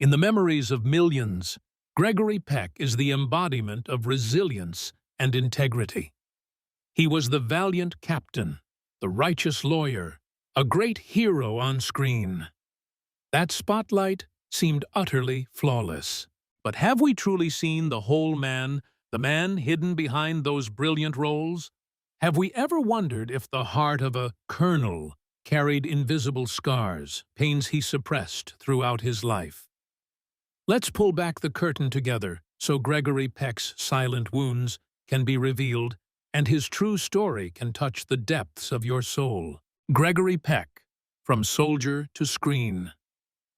In the memories of millions, Gregory Peck is the embodiment of resilience and integrity. He was the valiant captain, the righteous lawyer, a great hero on screen. That spotlight seemed utterly flawless. But have we truly seen the whole man, the man hidden behind those brilliant roles? Have we ever wondered if the heart of a colonel carried invisible scars, pains he suppressed throughout his life? Let's pull back the curtain together so Gregory Peck's silent wounds can be revealed and his true story can touch the depths of your soul. Gregory Peck, from soldier to screen.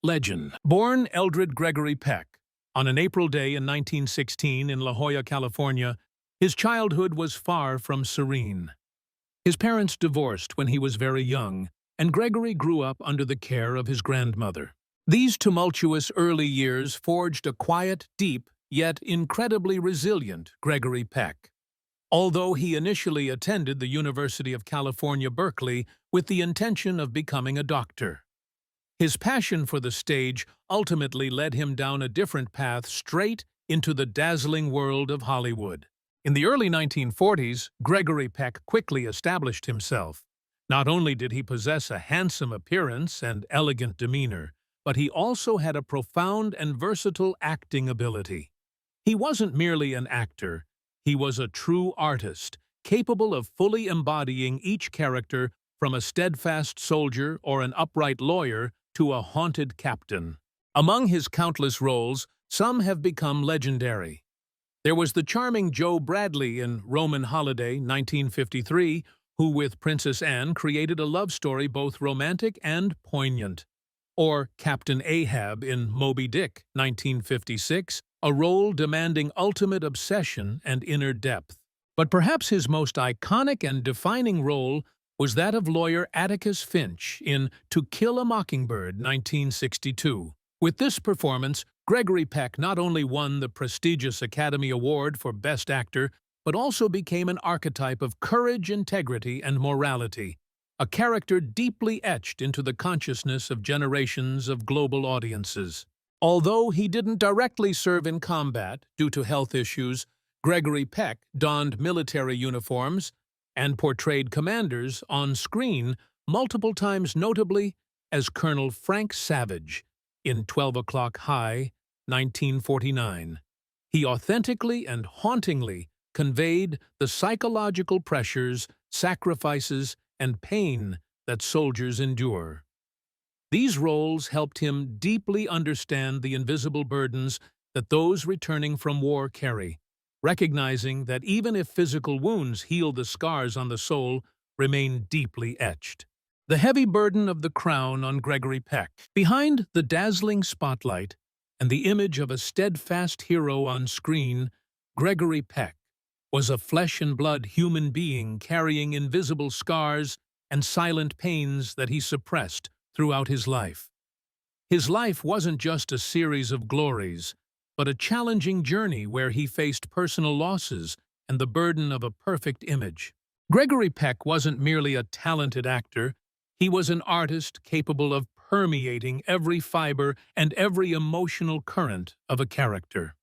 Legend. Born Eldred Gregory Peck on an April day in 1916 in La Jolla, California, his childhood was far from serene. His parents divorced when he was very young, and Gregory grew up under the care of his grandmother. These tumultuous early years forged a quiet, deep, yet incredibly resilient Gregory Peck. Although he initially attended the University of California, Berkeley, with the intention of becoming a doctor, his passion for the stage ultimately led him down a different path straight into the dazzling world of Hollywood. In the early 1940s, Gregory Peck quickly established himself. Not only did he possess a handsome appearance and elegant demeanor, but he also had a profound and versatile acting ability. He wasn't merely an actor, he was a true artist, capable of fully embodying each character from a steadfast soldier or an upright lawyer to a haunted captain. Among his countless roles, some have become legendary. There was the charming Joe Bradley in Roman Holiday, 1953, who with Princess Anne created a love story both romantic and poignant. Or Captain Ahab in Moby Dick, 1956, a role demanding ultimate obsession and inner depth. But perhaps his most iconic and defining role was that of lawyer Atticus Finch in To Kill a Mockingbird, 1962. With this performance, Gregory Peck not only won the prestigious Academy Award for Best Actor, but also became an archetype of courage, integrity, and morality, a character deeply etched into the consciousness of generations of global audiences. Although he didn't directly serve in combat due to health issues, Gregory Peck donned military uniforms and portrayed commanders on screen multiple times, notably as Colonel Frank Savage in 12 O'Clock High, 1949. He authentically and hauntingly conveyed the psychological pressures, sacrifices, and pain that soldiers endure. These roles helped him deeply understand the invisible burdens that those returning from war carry, recognizing that even if physical wounds heal, the scars on the soul remain deeply etched. The heavy burden of the crown on Gregory Peck. Behind the dazzling spotlight and the image of a steadfast hero on screen, Gregory Peck was a flesh-and-blood human being carrying invisible scars and silent pains that he suppressed throughout his life. His life wasn't just a series of glories, but a challenging journey where he faced personal losses and the burden of a perfect image. Gregory Peck wasn't merely a talented actor, he was an artist capable of permeating every fiber and every emotional current of a character.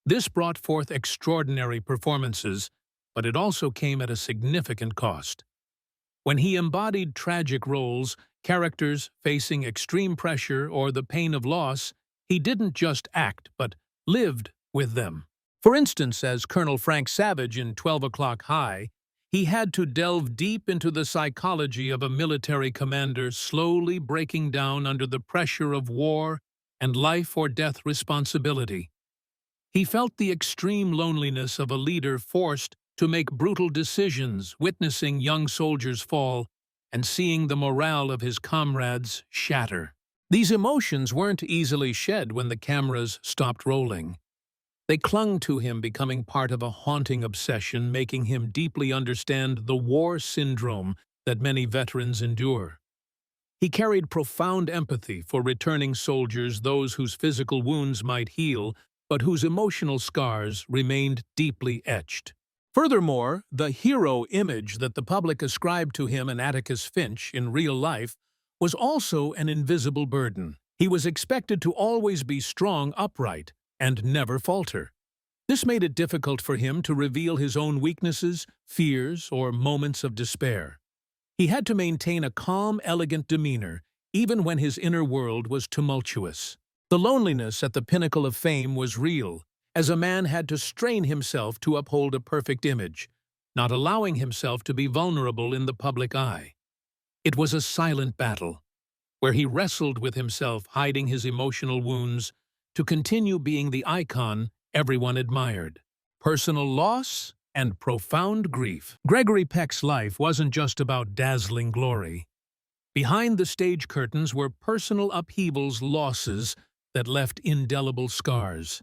This brought forth extraordinary performances, but it also came at a significant cost. When he embodied tragic roles, characters facing extreme pressure or the pain of loss, he didn't just act, but lived with them. For instance, as Colonel Frank Savage in 12 O'Clock High, he had to delve deep into the psychology of a military commander slowly breaking down under the pressure of war and life-or-death responsibility. He felt the extreme loneliness of a leader forced to make brutal decisions, witnessing young soldiers fall and seeing the morale of his comrades shatter. These emotions weren't easily shed when the cameras stopped rolling. They clung to him, becoming part of a haunting obsession, making him deeply understand the war syndrome that many veterans endure. He carried profound empathy for returning soldiers, those whose physical wounds might heal, but whose emotional scars remained deeply etched. Furthermore, the hero image that the public ascribed to him and Atticus Finch in real life was also an invisible burden. He was expected to always be strong, upright, and never falter. This made it difficult for him to reveal his own weaknesses, fears, or moments of despair. He had to maintain a calm, elegant demeanor, even when his inner world was tumultuous. The loneliness at the pinnacle of fame was real, as a man had to strain himself to uphold a perfect image, not allowing himself to be vulnerable in the public eye. It was a silent battle, where he wrestled with himself, hiding his emotional wounds, to continue being the icon everyone admired. Personal loss and profound grief. Gregory Peck's life wasn't just about dazzling glory. Behind the stage curtains were personal upheavals, losses that left indelible scars.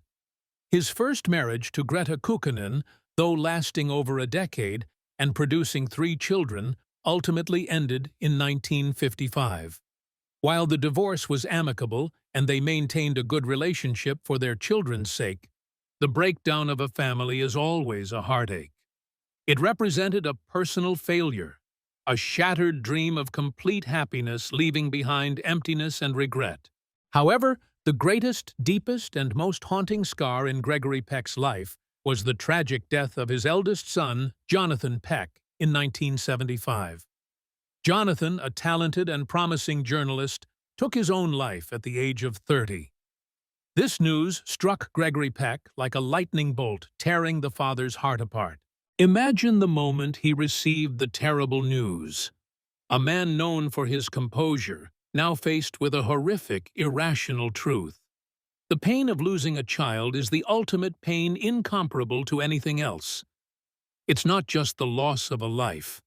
His first marriage to Greta Kukkonen, though lasting over a decade and producing 3 children, ultimately ended in 1955. While the divorce was amicable and they maintained a good relationship for their children's sake, the breakdown of a family is always a heartache. It represented a personal failure, a shattered dream of complete happiness leaving behind emptiness and regret. However, the greatest, deepest, and most haunting scar in Gregory Peck's life was the tragic death of his eldest son, Jonathan Peck, in 1975. Jonathan, a talented and promising journalist, took his own life at the age of 30. This news struck Gregory Peck like a lightning bolt, tearing the father's heart apart. Imagine the moment he received the terrible news. A man known for his composure, now faced with a horrific, irrational truth. The pain of losing a child is the ultimate pain, incomparable to anything else. It's not just the loss of a life,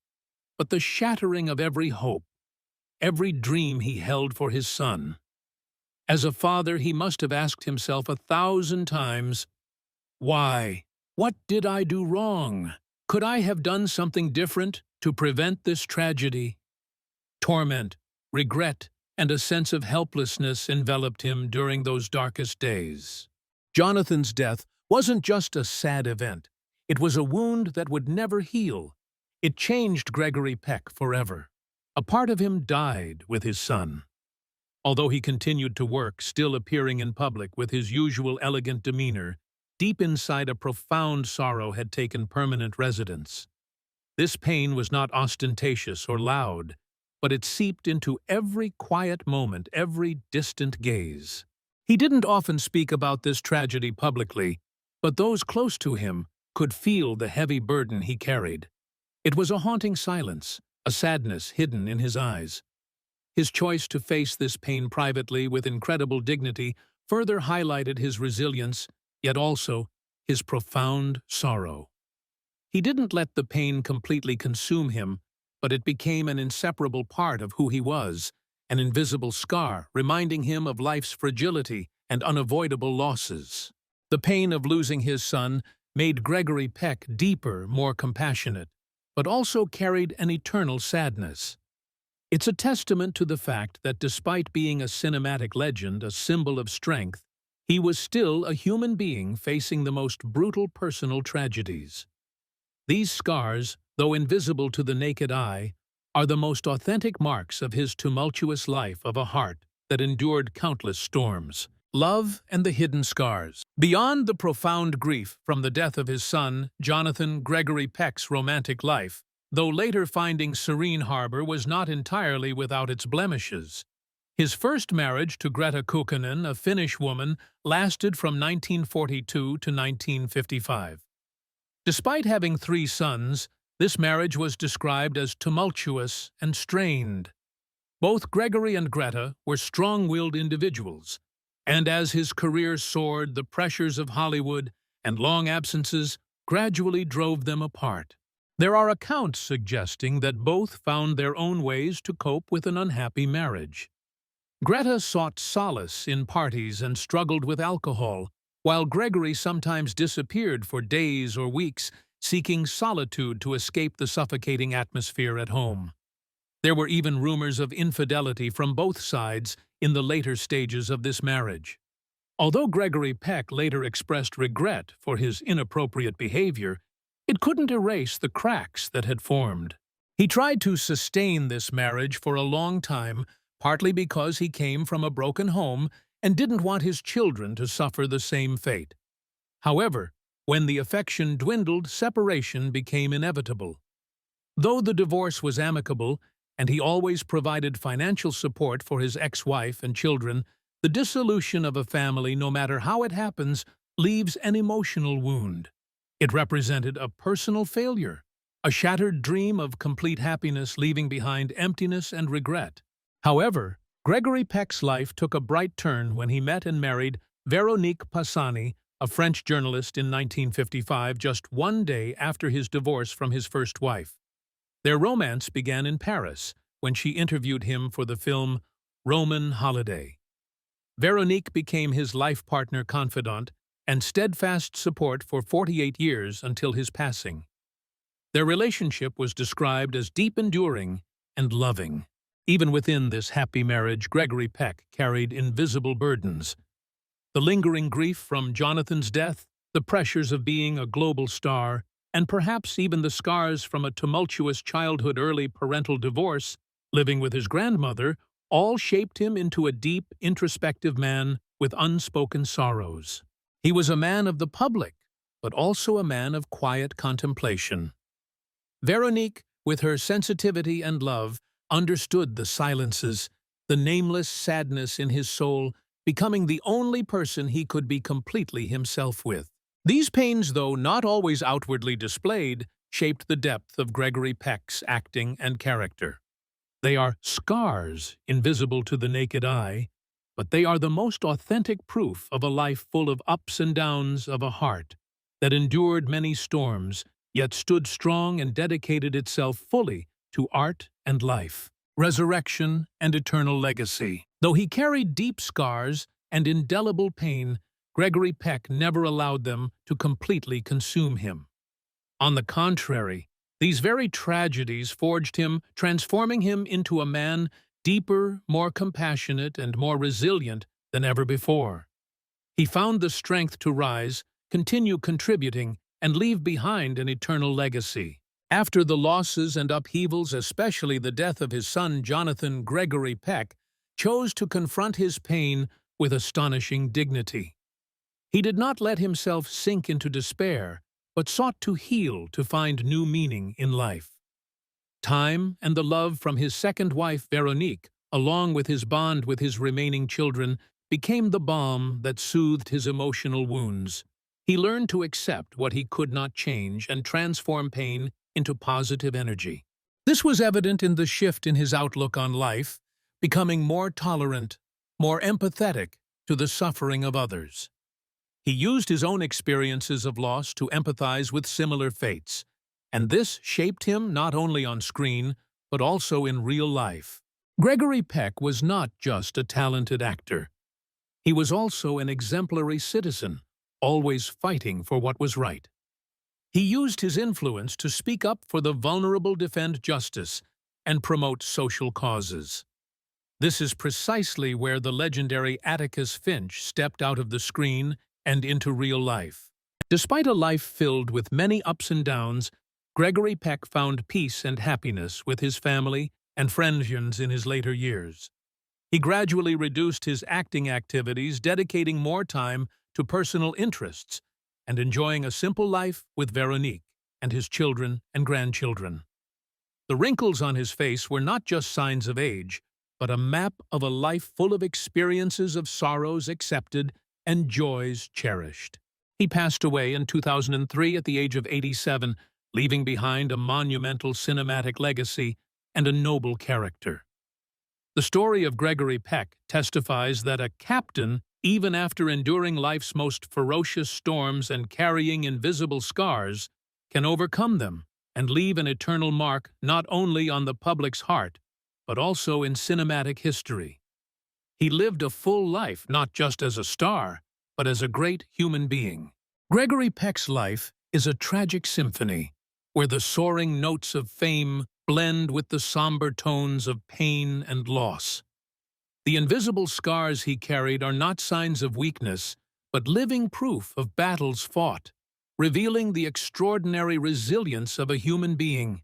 but the shattering of every hope, every dream he held for his son. As a father, he must have asked himself 1,000 times, "Why? What did I do wrong? Could I have done something different to prevent this tragedy?" Torment, regret, and a sense of helplessness enveloped him during those darkest days. Jonathan's death wasn't just a sad event. It was a wound that would never heal. It changed Gregory Peck forever. A part of him died with his son. Although he continued to work, still appearing in public with his usual elegant demeanor, deep inside a profound sorrow had taken permanent residence. This pain was not ostentatious or loud, but it seeped into every quiet moment, every distant gaze. He didn't often speak about this tragedy publicly, but those close to him could feel the heavy burden he carried. It was a haunting silence, a sadness hidden in his eyes. His choice to face this pain privately with incredible dignity further highlighted his resilience, yet also his profound sorrow. He didn't let the pain completely consume him, but it became an inseparable part of who he was, an invisible scar reminding him of life's fragility and unavoidable losses. The pain of losing his son made Gregory Peck deeper, more compassionate, but also carried an eternal sadness. It's a testament to the fact that despite being a cinematic legend, a symbol of strength, he was still a human being facing the most brutal personal tragedies. These scars, though invisible to the naked eye, are the most authentic marks of his tumultuous life of a heart that endured countless storms. Love and the hidden scars. Beyond the profound grief from the death of his son, Jonathan, Gregory Peck's romantic life, though later finding serene harbor, was not entirely without its blemishes. His first marriage to Greta Kukkonen, a Finnish woman, lasted from 1942 to 1955. Despite having 3 sons, this marriage was described as tumultuous and strained. Both Gregory and Greta were strong-willed individuals, and as his career soared, the pressures of Hollywood and long absences gradually drove them apart. There are accounts suggesting that both found their own ways to cope with an unhappy marriage. Greta sought solace in parties and struggled with alcohol, while Gregory sometimes disappeared for days or weeks, seeking solitude to escape the suffocating atmosphere at home. There were even rumors of infidelity from both sides in the later stages of this marriage. Although Gregory Peck later expressed regret for his inappropriate behavior, it couldn't erase the cracks that had formed. He tried to sustain this marriage for a long time, partly because he came from a broken home and didn't want his children to suffer the same fate. However, when the affection dwindled, separation became inevitable. Though the divorce was amicable, and he always provided financial support for his ex-wife and children, the dissolution of a family, no matter how it happens, leaves an emotional wound. It represented a personal failure, a shattered dream of complete happiness leaving behind emptiness and regret. However, Gregory Peck's life took a bright turn when he met and married Véronique Passani, a French journalist, in 1955, just one day after his divorce from his first wife. Their romance began in Paris when she interviewed him for the film Roman Holiday. Véronique became his life partner, confidant, and steadfast support for 48 years until his passing. Their relationship was described as deep, enduring, and loving. Even within this happy marriage, Gregory Peck carried invisible burdens. The lingering grief from Jonathan's death, the pressures of being a global star, and perhaps even the scars from a tumultuous childhood, early parental divorce, living with his grandmother, all shaped him into a deep, introspective man with unspoken sorrows. He was a man of the public, but also a man of quiet contemplation. Véronique, with her sensitivity and love, understood the silences, the nameless sadness in his soul, becoming the only person he could be completely himself with. These pains, though not always outwardly displayed, shaped the depth of Gregory Peck's acting and character. They are scars invisible to the naked eye, but they are the most authentic proof of a life full of ups and downs, of a heart that endured many storms, yet stood strong and dedicated itself fully to art and life, resurrection and eternal legacy. Though he carried deep scars and indelible pain, Gregory Peck never allowed them to completely consume him. On the contrary, these very tragedies forged him, transforming him into a man deeper, more compassionate, and more resilient than ever before. He found the strength to rise, continue contributing, and leave behind an eternal legacy. After the losses and upheavals, especially the death of his son Jonathan, Gregory Peck chose to confront his pain with astonishing dignity. He did not let himself sink into despair, but sought to heal, to find new meaning in life. Time and the love from his second wife, Véronique, along with his bond with his remaining children, became the balm that soothed his emotional wounds. He learned to accept what he could not change and transform pain into positive energy. This was evident in the shift in his outlook on life, becoming more tolerant, more empathetic to the suffering of others. He used his own experiences of loss to empathize with similar fates, and this shaped him not only on screen, but also in real life. Gregory Peck was not just a talented actor. He was also an exemplary citizen, always fighting for what was right. He used his influence to speak up for the vulnerable, defend justice, and promote social causes. This is precisely where the legendary Atticus Finch stepped out of the screen and into real life. Despite a life filled with many ups and downs, Gregory Peck found peace and happiness with his family and friends in his later years. He gradually reduced his acting activities, dedicating more time to personal interests and enjoying a simple life with Véronique and his children and grandchildren. The wrinkles on his face were not just signs of age, but a map of a life full of experiences of sorrows accepted and joys cherished. He passed away in 2003 at the age of 87, leaving behind a monumental cinematic legacy and a noble character. The story of Gregory Peck testifies that a captain, even after enduring life's most ferocious storms and carrying invisible scars, can overcome them and leave an eternal mark not only on the public's heart, but also in cinematic history. He lived a full life not just as a star, but as a great human being. Gregory Peck's life is a tragic symphony, where the soaring notes of fame blend with the somber tones of pain and loss. The invisible scars he carried are not signs of weakness, but living proof of battles fought, revealing the extraordinary resilience of a human being.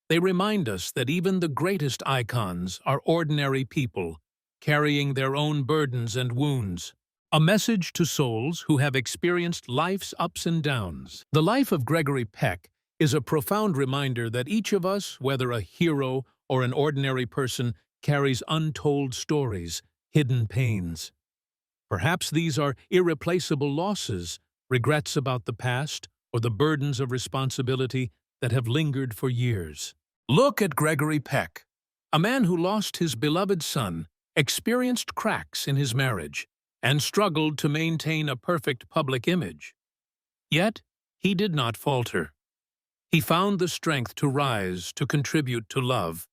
They remind us that even the greatest icons are ordinary people, carrying their own burdens and wounds. A message to souls who have experienced life's ups and downs. The life of Gregory Peck is a profound reminder that each of us, whether a hero or an ordinary person, carries untold stories, hidden pains. Perhaps these are irreplaceable losses, regrets about the past, or the burdens of responsibility that have lingered for years. Look at Gregory Peck, a man who lost his beloved son, experienced cracks in his marriage, and struggled to maintain a perfect public image. Yet, he did not falter. He found the strength to rise, to contribute to love,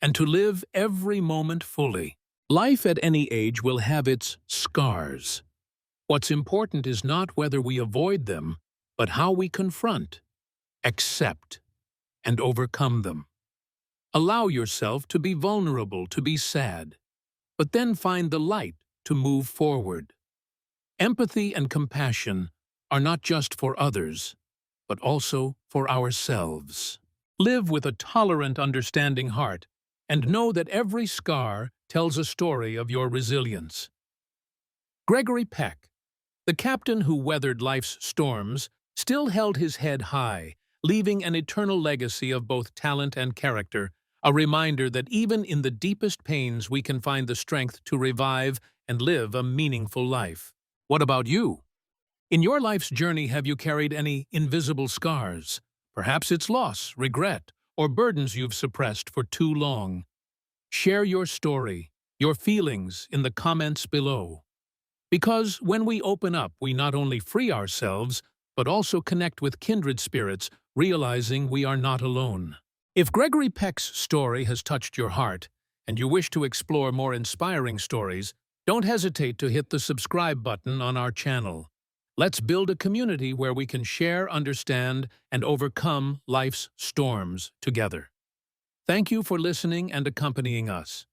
and to live every moment fully. Life at any age will have its scars. What's important is not whether we avoid them, but how we confront, accept, and overcome them. Allow yourself to be vulnerable, to be sad, but then find the light to move forward. Empathy and compassion are not just for others, but also for ourselves. Live with a tolerant, understanding heart, and know that every scar tells a story of your resilience. Gregory Peck, the captain who weathered life's storms, still held his head high, leaving an eternal legacy of both talent and character, a reminder that even in the deepest pains we can find the strength to revive and live a meaningful life. What about you? In your life's journey, have you carried any invisible scars? Perhaps it's loss, regret, or burdens you've suppressed for too long. Share your story, your feelings in the comments below. Because when we open up, we not only free ourselves, but also connect with kindred spirits, realizing we are not alone. If Gregory Peck's story has touched your heart, and you wish to explore more inspiring stories, don't hesitate to hit the subscribe button on our channel. Let's build a community where we can share, understand, and overcome life's storms together. Thank you for listening and accompanying us.